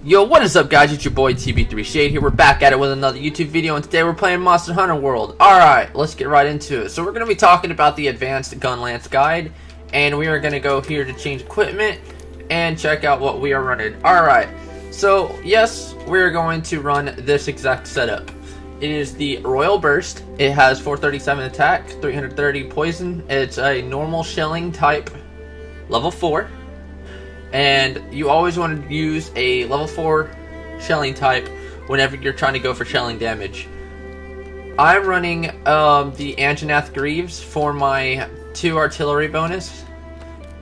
Yo, what is up guys, it's your boy TB3 Shade here. We're back at it with another YouTube video, and today we're playing Monster Hunter World. Alright, let's get right into it. So we're going to be talking about the advanced Gunlance guide, and we are going to go here to change equipment and check out what we are running. Alright, so yes, we're going to run this exact setup. It is the Royal Burst. It has 437 attack, 330 poison. It's a normal shelling type, level 4. And you always want to use a level 4 shelling type whenever you're trying to go for shelling damage. I'm running the Anjanath Greaves for my 2 artillery bonus.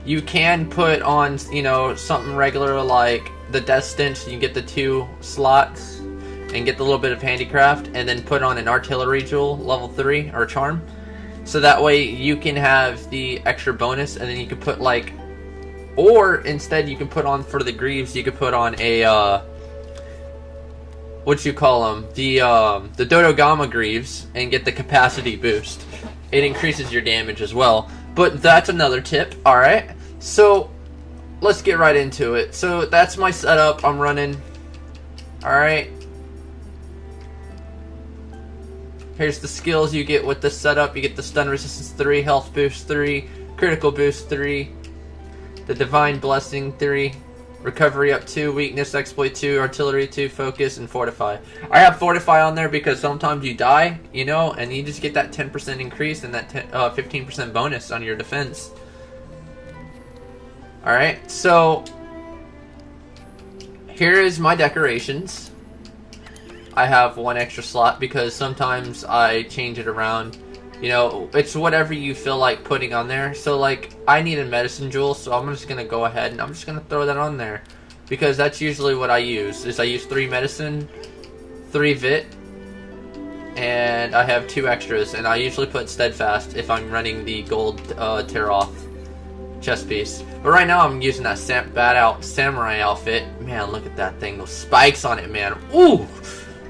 You can put on, you know, something regular like the Death Stench. You can get the 2 slots and get the little bit of handicraft, and then put on an artillery jewel level 3 or charm. So that way you can have the extra bonus, and then you can put like, or instead you can put on for the Greaves, you could put on a what you call them, the Dodogama Greaves, and get the capacity boost. It increases your damage as well, but that's another tip. Alright, so let's get right into it. So that's my setup I'm running. Alright, here's the skills you get with this setup. You get the stun resistance 3, health boost 3, critical boost 3, the Divine Blessing 3, Recovery up 2, Weakness, Exploit 2, Artillery 2, Focus, and Fortify. I have Fortify on there because sometimes you die, you know, and you just get that 10% increase and that 15% bonus on your defense. Alright, so here is my decorations. I have 1 extra slot because sometimes I change it around. You know, it's whatever you feel like putting on there. So like, I need a medicine jewel, so I'm just gonna go ahead and I'm just gonna throw that on there, because that's usually what I use. Is I use 3 medicine, 3 vit, and I have 2 extras. And I usually put steadfast if I'm running the gold tear off chest piece. But right now I'm using that bad out samurai outfit. Man, look at that thing. Those spikes on it, man. Ooh,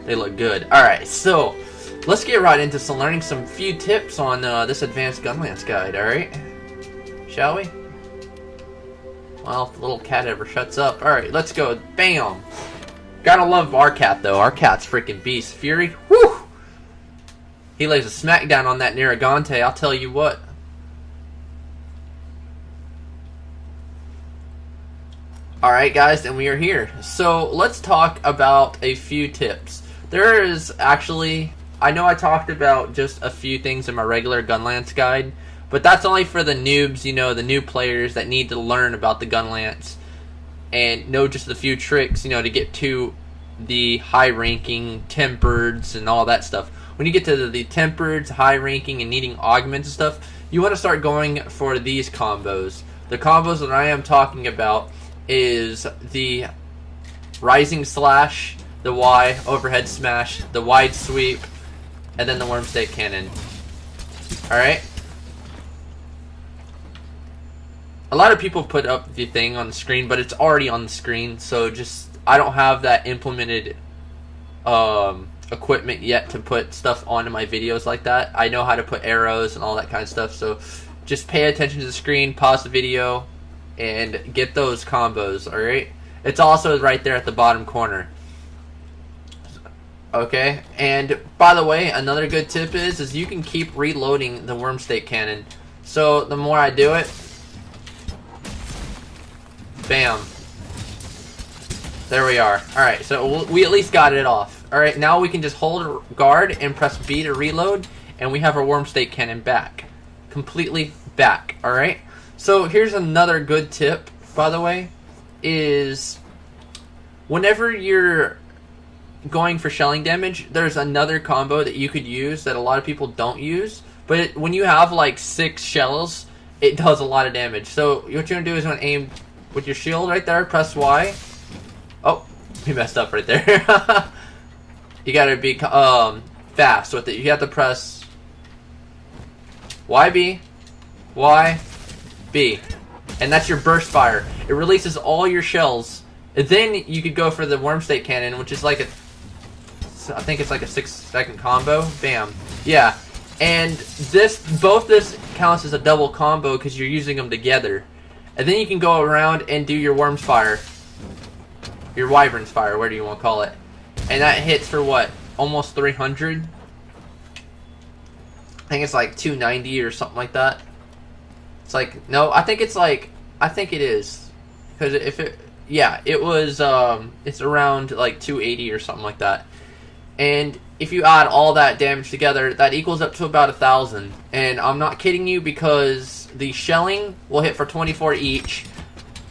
they look good. All right, so let's get right into learning some few tips on this advanced Gunlance guide, alright? Shall we? Well, if the little cat ever shuts up. Alright, let's go. Bam! Gotta love our cat, though. Our cat's freaking beast. Fury, whew! He lays a smackdown on that Narragante, I'll tell you what. Alright, guys, and we are here. So, let's talk about a few tips. There is actually, I know I talked about just a few things in my regular Gunlance guide, but that's only for the noobs, you know, the new players that need to learn about the Gunlance and know just a few tricks, you know, to get to the high ranking tempereds and all that stuff. When you get to the tempereds, high ranking, and needing augments and stuff, you want to start going for these combos. The combos that I am talking about is the Rising Slash, the Y, Overhead Smash, the Wide Sweep, and then the Worm Stake Cannon. Alright? A lot of people put up the thing on the screen, but it's already on the screen, so just, I don't have that implemented equipment yet to put stuff onto my videos like that. I know how to put arrows and all that kind of stuff, so just pay attention to the screen, pause the video, and get those combos, alright? It's also right there at the bottom corner. Okay, and by the way, another good tip is you can keep reloading the Worm Stake Cannon. So the more I do it, bam, there we are. Alright, so we at least got it off. Alright, now we can just hold guard and press B to reload, and we have our Worm Stake Cannon back. Completely back, alright? So here's another good tip, by the way, is whenever you're going for shelling damage, there's another combo that you could use that a lot of people don't use, but when you have like 6 shells, it does a lot of damage. So what you're gonna do is you're gonna aim with your shield right there, press Y. Oh, we messed up right there. You gotta be fast with it. You have to press YB, Y, B, and that's your burst fire. It releases all your shells, and then you could go for the Worm Stake Cannon, which is like a, I think it's like a 6-second combo. Bam. Yeah. And both this counts as a double combo because you're using them together. And then you can go around and do your Worm's Fire. Your Wyvern's Fire, where do you want to call it? And that hits for what? Almost 300? I think it's like 290 or something like that. It's like, no, I think it's like, I think it is. Because if it, yeah, it was, it's around like 280 or something like that. And if you add all that damage together, that equals up to about 1,000. And I'm not kidding you, because the shelling will hit for 24 each.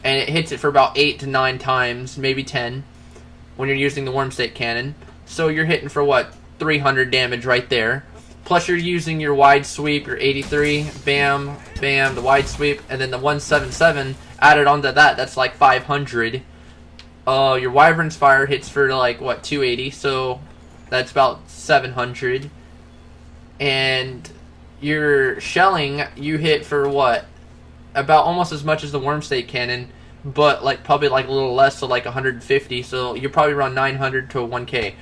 And it hits it for about 8 to 9 times, maybe 10, when you're using the Wormstake Cannon. So you're hitting for, what, 300 damage right there. Plus you're using your wide sweep, your 83, bam, bam, the wide sweep, and then the 177 added onto that, that's like 500. Your Wyvern's Fire hits for like, what, 280, so that's about 700. And your shelling, you hit for what? About almost as much as the Wormstake Cannon, but like probably like a little less, so like 150, so you're probably around 900 to 1k.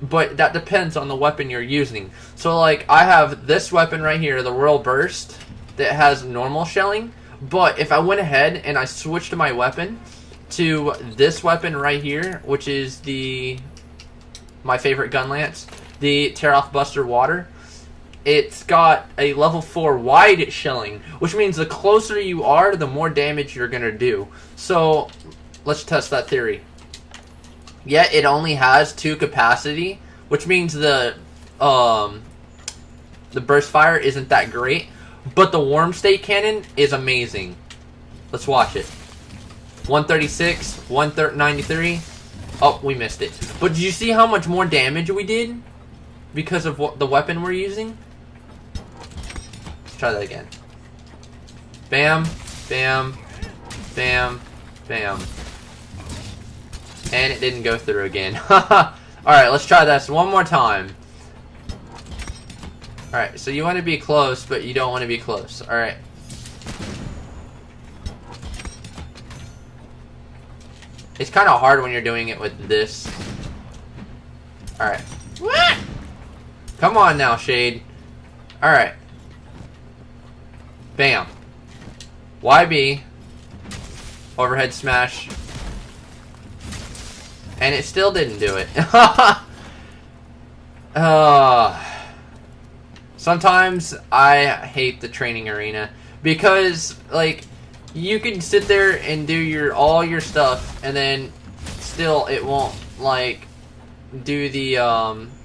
But that depends on the weapon you're using. So like I have this weapon right here, the Royal Burst, that has normal shelling, but if I went ahead and I switched my weapon to this weapon right here, which is my favorite Gunlance, the Tear-Off Buster Water, it's got a level 4 wide shelling, which means the closer you are, the more damage you're going to do. So, let's test that theory. Yet, it only has 2 capacity, which means the burst fire isn't that great, but the Wormstake Cannon is amazing. Let's watch it. 136, 193. Oh, we missed it. But did you see how much more damage we did? Because of what the weapon we're using? Let's try that again. Bam, bam, bam, bam. And it didn't go through again. Alright, let's try this one more time. Alright, so you want to be close, but you don't want to be close. Alright. It's kind of hard when you're doing it with this. Alright. Come on now, Shade. Alright. Bam. YB. Overhead smash. And it still didn't do it. Sometimes I hate the training arena. Because, like, you can sit there and do all your stuff, and then still it won't, like, do the,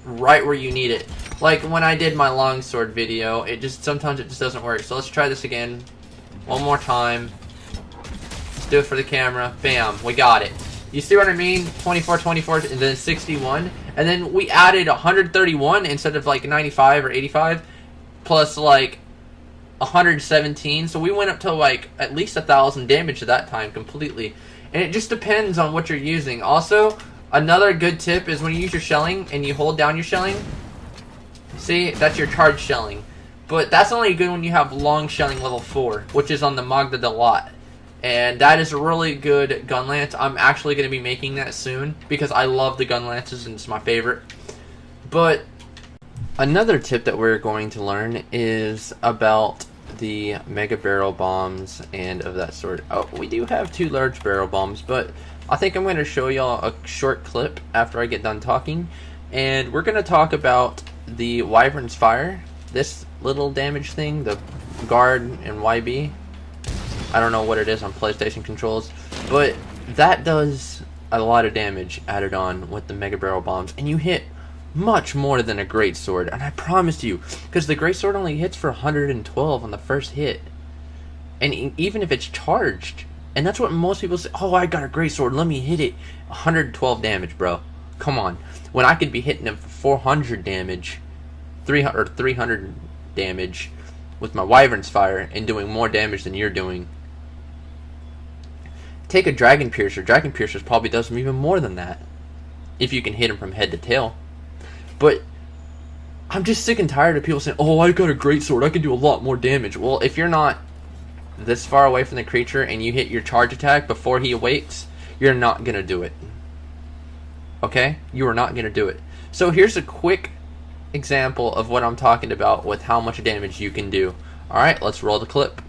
right where you need it. Like, when I did my longsword video, sometimes it just doesn't work. So let's try this again. One more time. Let's do it for the camera. Bam, we got it. You see what I mean? 24, 24, and then 61. And then we added 131 instead of, like, 95 or 85. Plus, like, 117. So we went up to, like, at least 1,000 damage at that time completely. And it just depends on what you're using. Also, another good tip is when you use your shelling and you hold down your shelling, see, that's your charge shelling. But that's only good when you have long shelling level 4, which is on the Magda de Lot. And that is a really good Gunlance. I'm actually going to be making that soon because I love the Gunlances and it's my favorite. But another tip that we're going to learn is about the Mega Barrel Bombs and of that sort. Oh, we do have 2 large barrel bombs, but I think I'm going to show y'all a short clip after I get done talking. And we're going to talk about the Wyvern's Fire, this little damage thing, the guard and YB. I don't know what it is on PlayStation controls, but that does a lot of damage added on with the Mega Barrel Bombs, and you hit much more than a Greatsword, and I promise you, because the Greatsword only hits for 112 on the first hit, and even if it's charged, and that's what most people say, oh, I got a Greatsword, let me hit it, 112 damage, bro, come on, when I could be hitting him for 400 damage, 300 damage, with my Wyvern's Fire, and doing more damage than you're doing. Take a Dragon Piercer. Dragon Piercer probably does even more than that, if you can hit him from head to tail. But I'm just sick and tired of people saying, oh, I got a Greatsword, I can do a lot more damage. Well, if you're not this far away from the creature and you hit your charge attack before he awakes, you're not going to do it. Okay? You are not going to do it. So here's a quick example of what I'm talking about with how much damage you can do. Alright, let's roll the clip.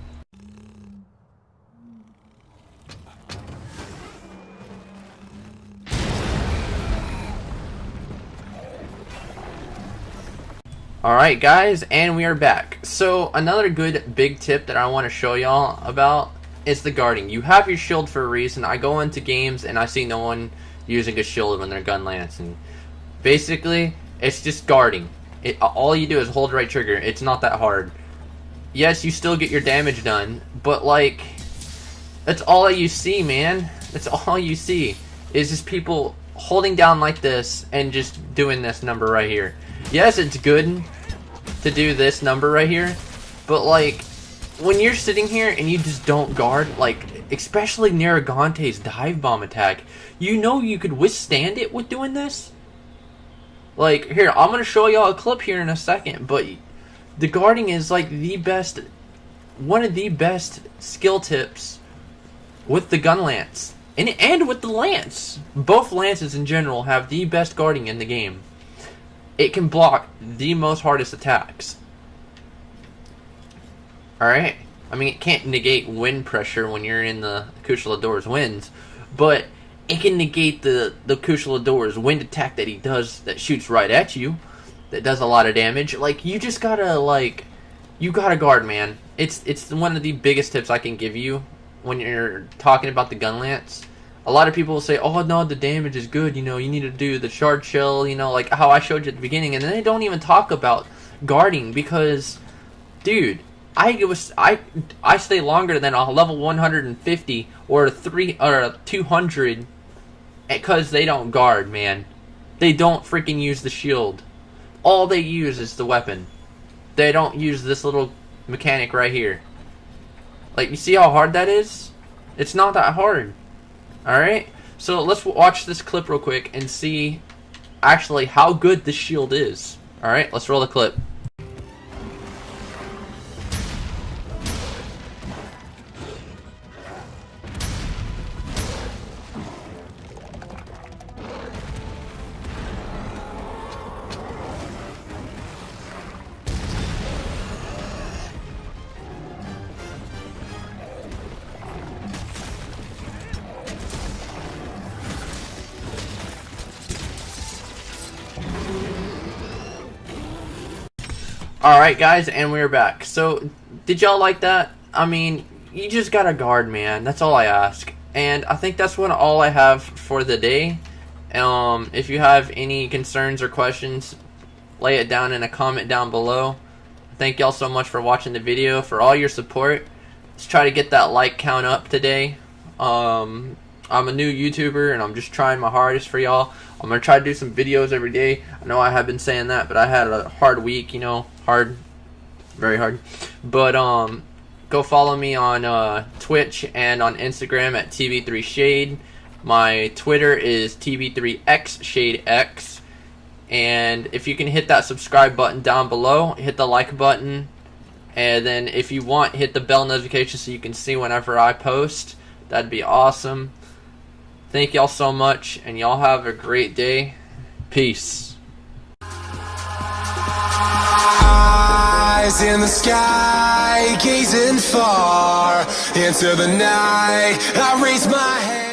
Alright guys, and we are back. So another good big tip that I want to show y'all about is the guarding. You have your shield for a reason. I go into games and I see no one using a shield when they're gun lancing. Basically, it's just guarding. All you do is hold right trigger. It's not that hard. Yes, you still get your damage done, but like, that's all that you see, man. That's all you see is just people holding down like this and just doing this number right here. Yes, it's good to do this number right here, but like, when you're sitting here and you just don't guard, like, especially Naragante's dive bomb attack, you know you could withstand it with doing this? Like, here, I'm gonna show y'all a clip here in a second, but the guarding is like the best, one of the best skill tips with the Gunlance. And with the Lance. Both Lances in general have the best guarding in the game. It can block the most hardest attacks. Alright? I mean, it can't negate wind pressure when you're in the Cuchillador's winds, but it can negate the Cuchillador's wind attack that he does, that shoots right at you, that does a lot of damage. Like, you just gotta, like, you gotta guard, man. It's one of the biggest tips I can give you when you're talking about the Gunlance. A lot of people will say, oh no, the damage is good, you know, you need to do the shard shell, you know, like how I showed you at the beginning, and then they don't even talk about guarding because, dude, I stay longer than a level 150 or a 200 because they don't guard, man. They don't freaking use the shield. All they use is the weapon. They don't use this little mechanic right here. Like, you see how hard that is? It's not that hard. Alright? So let's watch this clip real quick and see actually how good this shield is. Alright, let's roll the clip. Alright guys, and we're back. So, did y'all like that? I mean, you just gotta guard, man. That's all I ask. And I think that's all I have for the day. If you have any concerns or questions, lay it down in a comment down below. Thank y'all so much for watching the video, for all your support. Let's try to get that like count up today. I'm a new YouTuber and I'm just trying my hardest for y'all. I'm going to try to do some videos every day. I know I have been saying that, but I had a hard week, you know. Hard. Very hard. But, go follow me on Twitch and on Instagram at TV3Shade. My Twitter is TV3XShadeX. And if you can hit that subscribe button down below, hit the like button. And then if you want, hit the bell notification so you can see whenever I post. That'd be awesome. Thank y'all so much, and y'all have a great day. Peace. Eyes in the sky, gazing far into the night. I raise my hand.